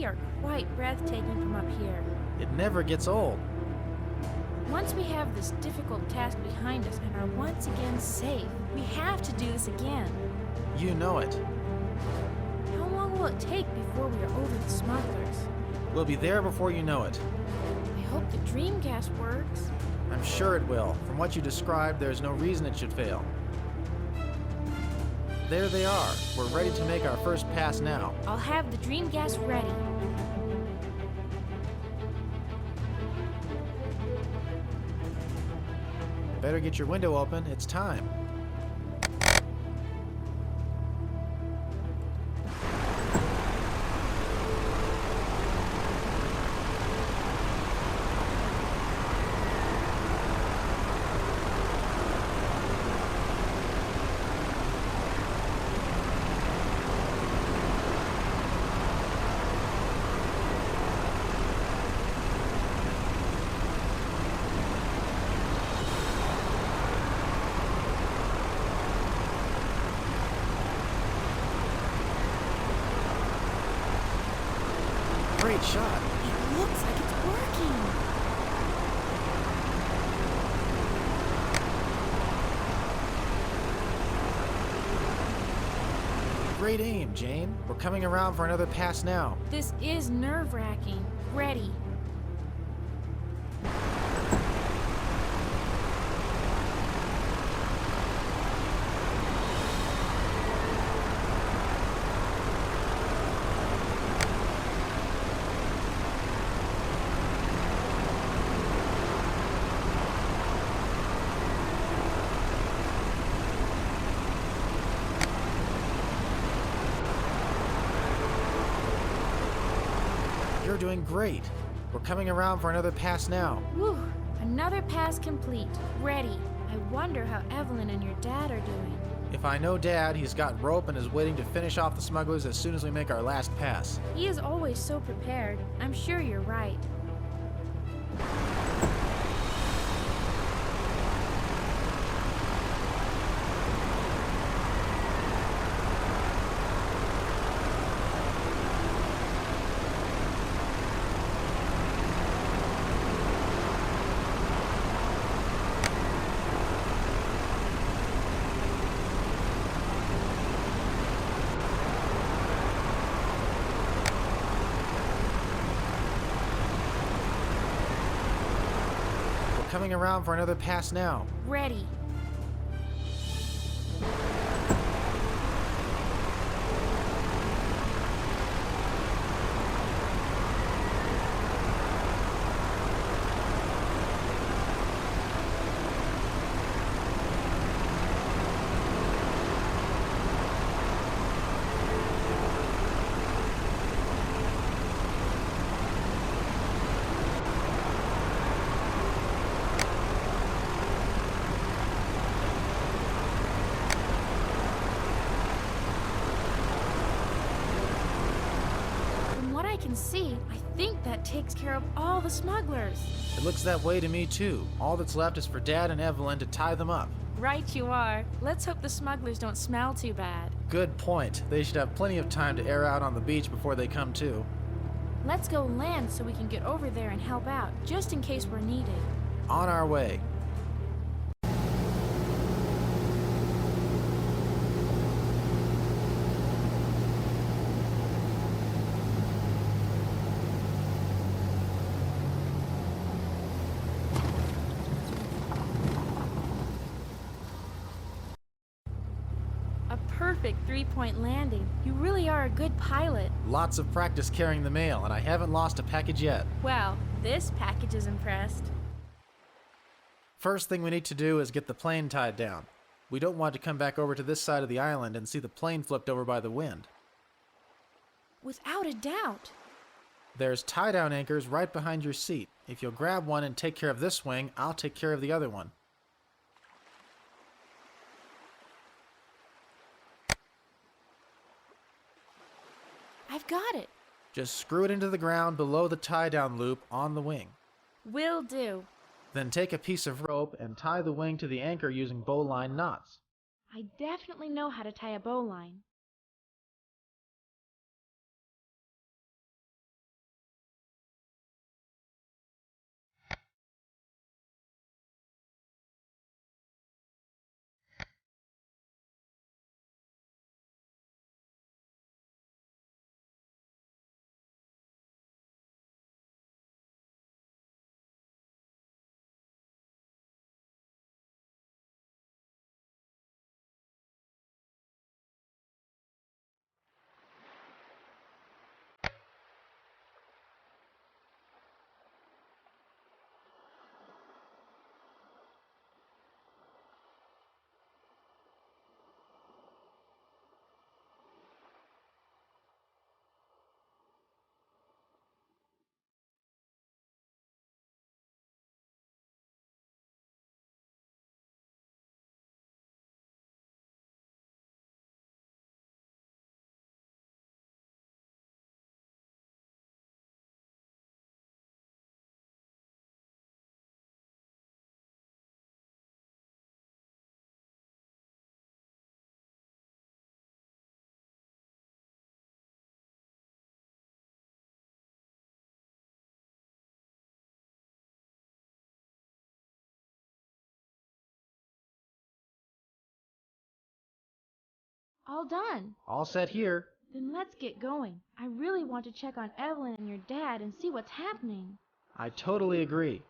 are quite breathtaking from up here. It never gets old. Once we have this difficult task behind us and are once again safe, we have to do this again. You know it. How long will it take before we are over the smugglers? We'll be there before you know it. I hope the dream gas works. I'm sure it will. From what you described, there's no reason it should fail. There they are. We're ready to make our first pass now. I'll have the dream gas ready. Better get your window open. It's time. Great shot. It looks like it's working. Great aim, Jane. We're coming around for another pass now. This is nerve-wracking. Ready. You're doing great. We're coming around for another pass now. Whew. Another pass complete. Ready. I wonder how Evelyn and your dad are doing. If I know Dad, he's got rope and is waiting to finish off the smugglers as soon as we make our last pass. He is always so prepared. I'm sure you're right. We're coming around for another pass now. Ready. From what I can see, I think that takes care of all the smugglers. It looks that way to me too. All that's left is for Dad and Evelyn to tie them up. Right you are. Let's hope the smugglers don't smell too bad. Good point. They should have plenty of time to air out on the beach before they come to. Let's go land so we can get over there and help out, just in case we're needed. On our way. A perfect three-point landing. You really are a good pilot. Lots of practice carrying the mail, and I haven't lost a package yet. Well, this package is impressed. First thing we need to do is get the plane tied down. We don't want to come back over to this side of the island and see the plane flipped over by the wind. Without a doubt. There's tie-down anchors right behind your seat. If you'll grab one and take care of this wing, I'll take care of the other one. I've got it. Just screw it into the ground below the tie-down loop on the wing. Will do. Then take a piece of rope and tie the wing to the anchor using bowline knots. I definitely know how to tie a bowline. All done. All set here. Then let's get going. I really want to check on Evelyn and your dad and see what's happening. I totally agree.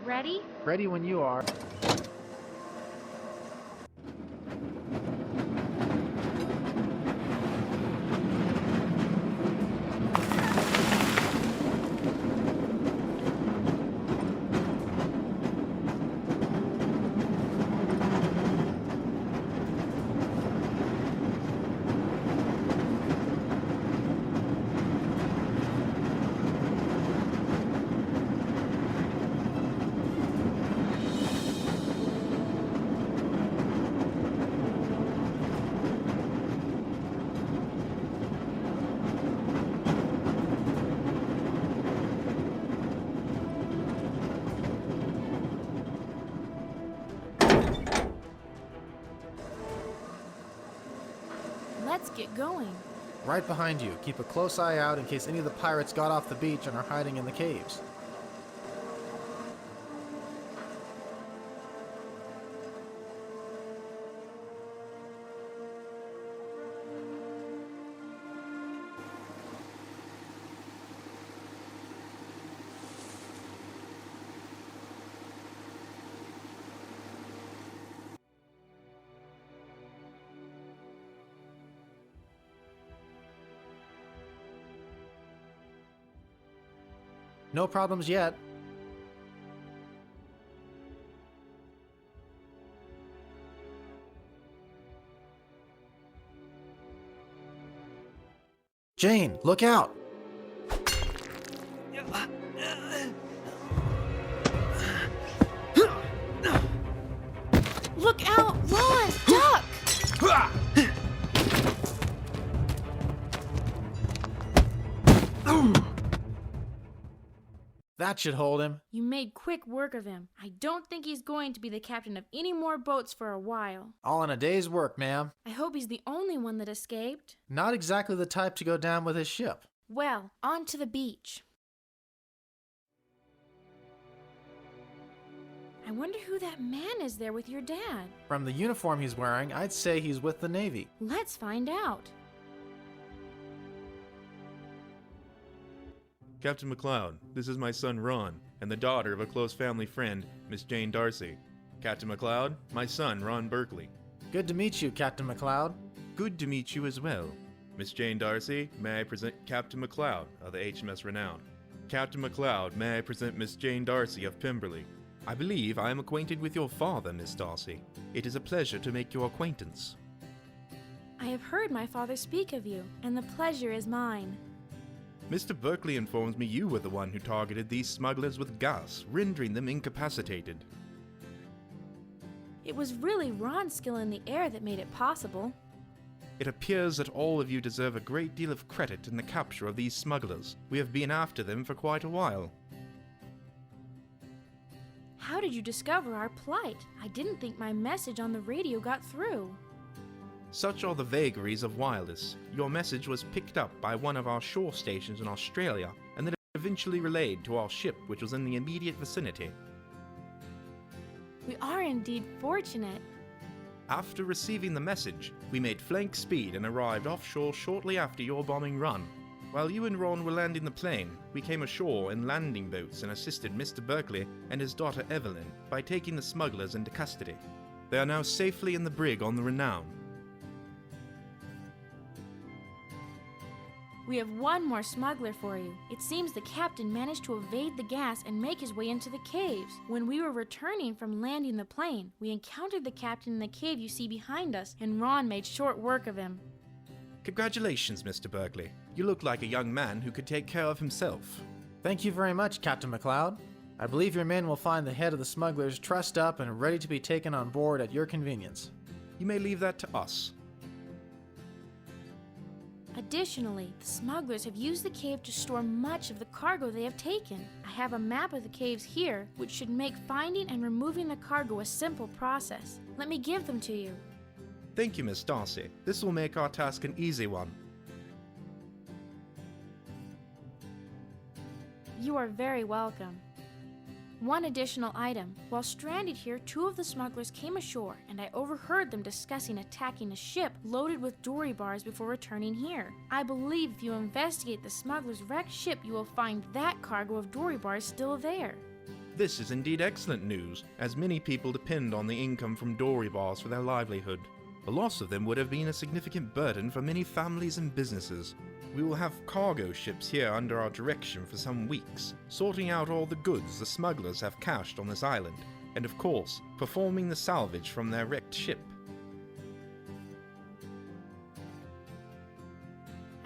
Ready? Ready when you are. Let's get going. Right behind you. Keep a close eye out in case any of the pirates got off the beach and are hiding in the caves. No problems yet. Jane, look out! Look out! Ron! Duck! That should hold him. You made quick work of him. I don't think he's going to be the captain of any more boats for a while. All in a day's work, ma'am. I hope he's the only one that escaped. Not exactly the type to go down with his ship. Well, on to the beach. I wonder who that man is there with your dad. From the uniform he's wearing, I'd say he's with the Navy. Let's find out. Captain McLeod, this is my son Ron, and the daughter of a close family friend, Miss Jane Darcy. Captain McLeod, my son Ron Berkeley. Good to meet you, Captain McLeod. Good to meet you as well. Miss Jane Darcy, may I present Captain McLeod of the HMS Renown. Captain McLeod, may I present Miss Jane Darcy of Pemberley. I believe I am acquainted with your father, Miss Darcy. It is a pleasure to make your acquaintance. I have heard my father speak of you, and the pleasure is mine. Mr. Berkeley informs me you were the one who targeted these smugglers with gas, rendering them incapacitated. It was really Ron's skill in the air that made it possible. It appears that all of you deserve a great deal of credit in the capture of these smugglers. We have been after them for quite a while. How did you discover our plight? I didn't think my message on the radio got through. Such are the vagaries of wireless. Your message was picked up by one of our shore stations in Australia, and then eventually relayed to our ship, which was in the immediate vicinity. We are indeed fortunate. After receiving the message, we made flank speed and arrived offshore shortly after your bombing run. While you and Ron were landing the plane, we came ashore in landing boats and assisted Mr. Berkeley and his daughter Evelyn by taking the smugglers into custody. They are now safely in the brig on the Renown. We have one more smuggler for you. It seems the captain managed to evade the gas and make his way into the caves. When we were returning from landing the plane, we encountered the captain in the cave you see behind us, and Ron made short work of him. Congratulations, Mr. Berkeley. You look like a young man who could take care of himself. Thank you very much, Captain McLeod. I believe your men will find the head of the smugglers trussed up and ready to be taken on board at your convenience. You may leave that to us. Additionally, the smugglers have used the cave to store much of the cargo they have taken. I have a map of the caves here, which should make finding and removing the cargo a simple process. Let me give them to you. Thank you, Miss Darcy. This will make our task an easy one. You are very welcome. One additional item. While stranded here, 2 of the smugglers came ashore, and I overheard them discussing attacking a ship loaded with dory bars before returning here. I believe if you investigate the smugglers' wrecked ship, you will find that cargo of dory bars still there. This is indeed excellent news, as many people depend on the income from dory bars for their livelihood. The loss of them would have been a significant burden for many families and businesses. We will have cargo ships here under our direction for some weeks, sorting out all the goods the smugglers have cached on this island, and of course, performing the salvage from their wrecked ship.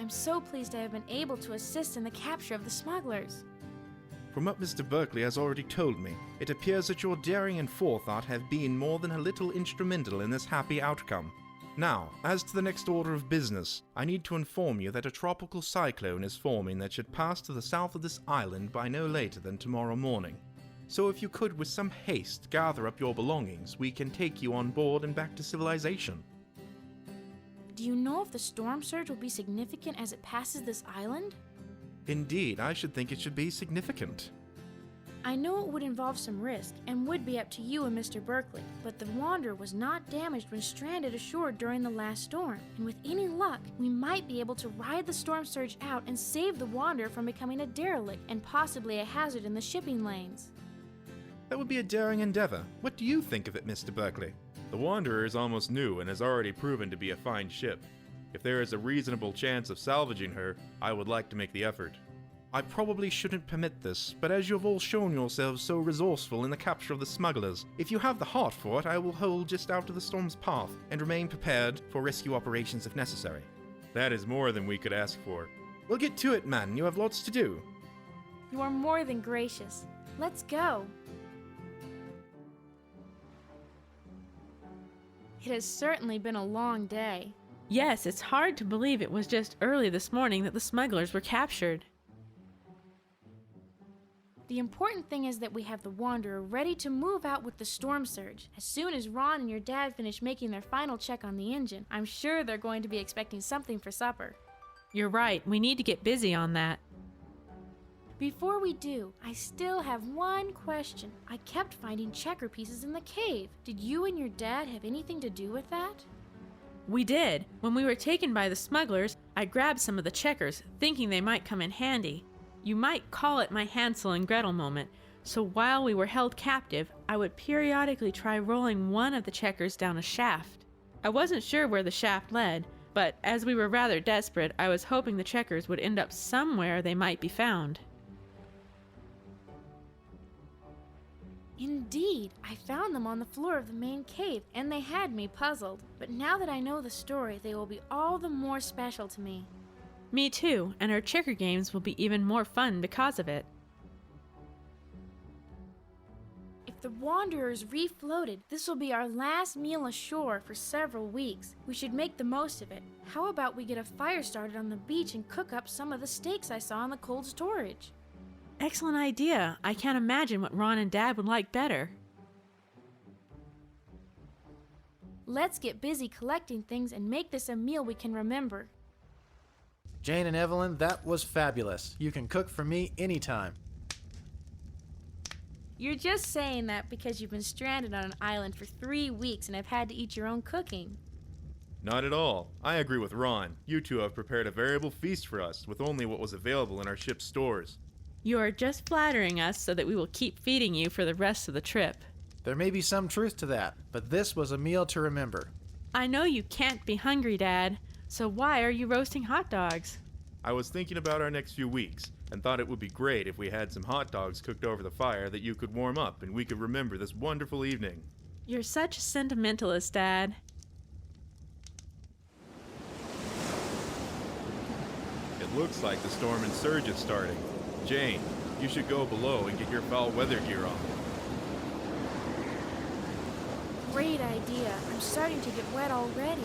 I'm so pleased I have been able to assist in the capture of the smugglers. From what Mr. Berkeley has already told me, it appears that your daring and forethought have been more than a little instrumental in this happy outcome. Now, as to the next order of business, I need to inform you that a tropical cyclone is forming that should pass to the south of this island by no later than tomorrow morning. So if you could with some haste gather up your belongings, we can take you on board and back to civilization. Do you know if the storm surge will be significant as it passes this island? Indeed, I should think it should be significant. I know it would involve some risk and would be up to you and Mr. Berkeley, but the Wanderer was not damaged when stranded ashore during the last storm, and with any luck, we might be able to ride the storm surge out and save the Wanderer from becoming a derelict and possibly a hazard in the shipping lanes. That would be a daring endeavor. What do you think of it, Mr. Berkeley? The Wanderer is almost new and has already proven to be a fine ship. If there is a reasonable chance of salvaging her, I would like to make the effort. I probably shouldn't permit this, but as you have all shown yourselves so resourceful in the capture of the smugglers, if you have the heart for it, I will hold just out of the storm's path and remain prepared for rescue operations if necessary. That is more than we could ask for. We'll get to it, man. You have lots to do. You are more than gracious. Let's go. It has certainly been a long day. Yes, it's hard to believe it was just early this morning that the smugglers were captured. The important thing is that we have the Wanderer ready to move out with the storm surge. As soon as Ron and your dad finish making their final check on the engine, I'm sure they're going to be expecting something for supper. You're right, we need to get busy on that. Before we do, I still have one question. I kept finding checker pieces in the cave. Did you and your dad have anything to do with that? We did. When we were taken by the smugglers, I grabbed some of the checkers, thinking they might come in handy. You might call it my Hansel and Gretel moment, so while we were held captive, I would periodically try rolling one of the checkers down a shaft. I wasn't sure where the shaft led, but as we were rather desperate, I was hoping the checkers would end up somewhere they might be found. Indeed, I found them on the floor of the main cave, and they had me puzzled. But now that I know the story, they will be all the more special to me. Me too, and our checker games will be even more fun because of it. If the Wanderers refloated, this will be our last meal ashore for several weeks. We should make the most of it. How about we get a fire started on the beach and cook up some of the steaks I saw in the cold storage? Excellent idea. I can't imagine what Ron and Dad would like better. Let's get busy collecting things and make this a meal we can remember. Jane and Evelyn, that was fabulous. You can cook for me anytime. You're just saying that because you've been stranded on an island for 3 weeks and have had to eat your own cooking. Not at all. I agree with Ron. You two have prepared a variable feast for us with only what was available in our ship's stores. You are just flattering us so that we will keep feeding you for the rest of the trip. There may be some truth to that, but this was a meal to remember. I know you can't be hungry, Dad, so why are you roasting hot dogs? I was thinking about our next few weeks and thought it would be great if we had some hot dogs cooked over the fire that you could warm up and we could remember this wonderful evening. You're such a sentimentalist, Dad. It looks like the storm and surge is starting. Jane, you should go below and get your foul weather gear on. Great idea. I'm starting to get wet already.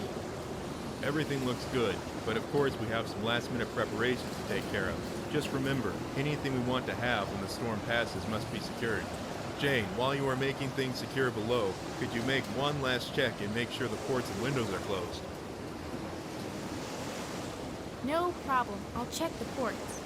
Everything looks good, but of course we have some last-minute preparations to take care of. Just remember, anything we want to have when the storm passes must be secured. Jane, while you are making things secure below, could you make one last check and make sure the ports and windows are closed? No problem. I'll check the ports.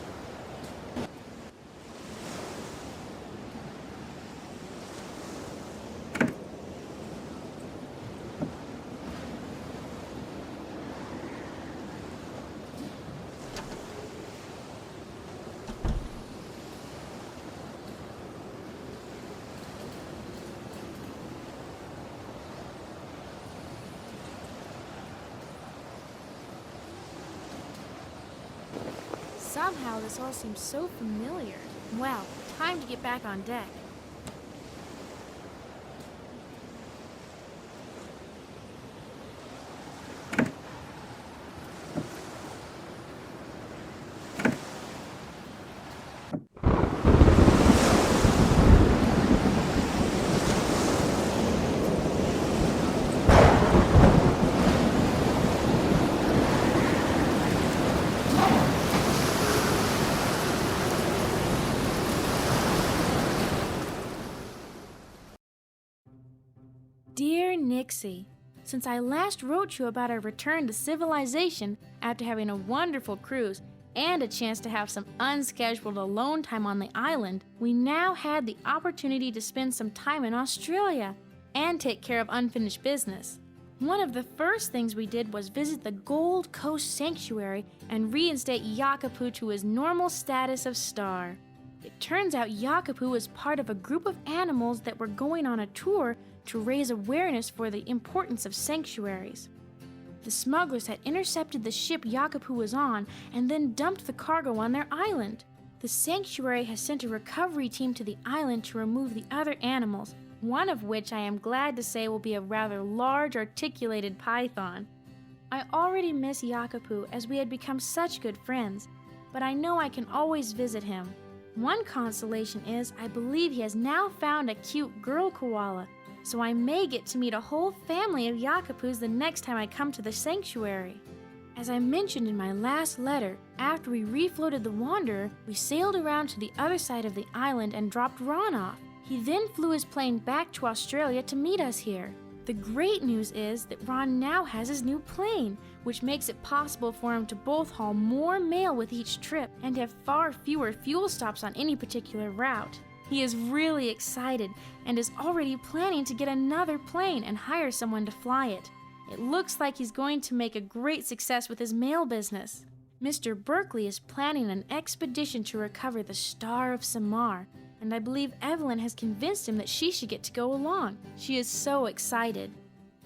Somehow this all seems so familiar. Well, time to get back on deck. Dear Nixie, since I last wrote you about our return to civilization after having a wonderful cruise and a chance to have some unscheduled alone time on the island, we now had the opportunity to spend some time in Australia and take care of unfinished business. One of the first things we did was visit the Gold Coast Sanctuary and reinstate Yakapoo to his normal status of star. It turns out Yakapoo was part of a group of animals that were going on a tour to raise awareness for the importance of sanctuaries. The smugglers had intercepted the ship Yakapoo was on and then dumped the cargo on their island. The sanctuary has sent a recovery team to the island to remove the other animals, one of which I am glad to say will be a rather large articulated python. I already miss Yakapoo as we had become such good friends, but I know I can always visit him. One consolation is I believe he has now found a cute girl koala, so I may get to meet a whole family of Yakapoos the next time I come to the sanctuary. As I mentioned in my last letter, after we refloated the Wanderer, we sailed around to the other side of the island and dropped Ron off. He then flew his plane back to Australia to meet us here. The great news is that Ron now has his new plane, which makes it possible for him to both haul more mail with each trip and have far fewer fuel stops on any particular route. He is really excited and is already planning to get another plane and hire someone to fly it. It looks like he's going to make a great success with his mail business. Mr. Berkeley is planning an expedition to recover the Star of Samar, and I believe Evelyn has convinced him that she should get to go along. She is so excited.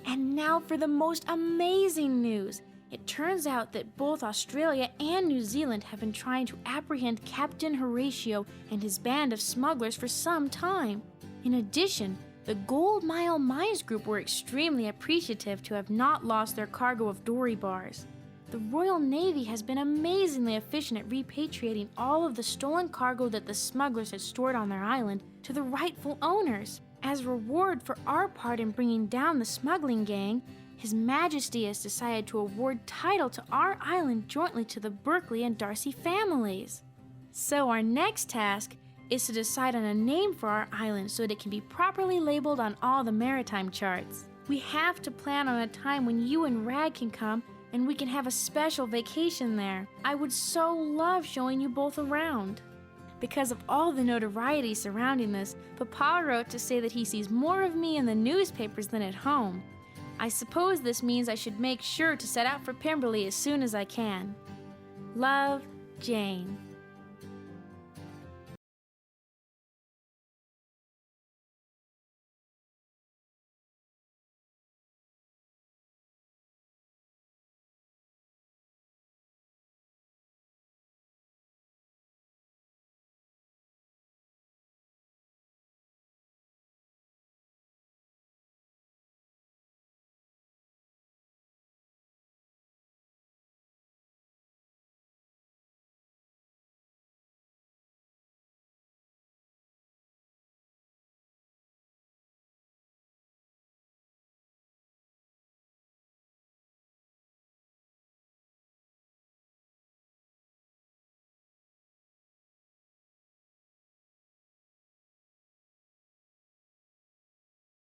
And now for the most amazing news. It turns out that both Australia and New Zealand have been trying to apprehend Captain Horatio and his band of smugglers for some time. In addition, the Gold Mile Mines Group were extremely appreciative to have not lost their cargo of dory bars. The Royal Navy has been amazingly efficient at repatriating all of the stolen cargo that the smugglers had stored on their island to the rightful owners. As reward for our part in bringing down the smuggling gang, His Majesty has decided to award title to our island jointly to the Berkeley and Darcy families. So our next task is to decide on a name for our island so that it can be properly labeled on all the maritime charts. We have to plan on a time when you and Rag can come and we can have a special vacation there. I would so love showing you both around. Because of all the notoriety surrounding this, Papa wrote to say that he sees more of me in the newspapers than at home. I suppose this means I should make sure to set out for Pemberley as soon as I can. Love, Jane.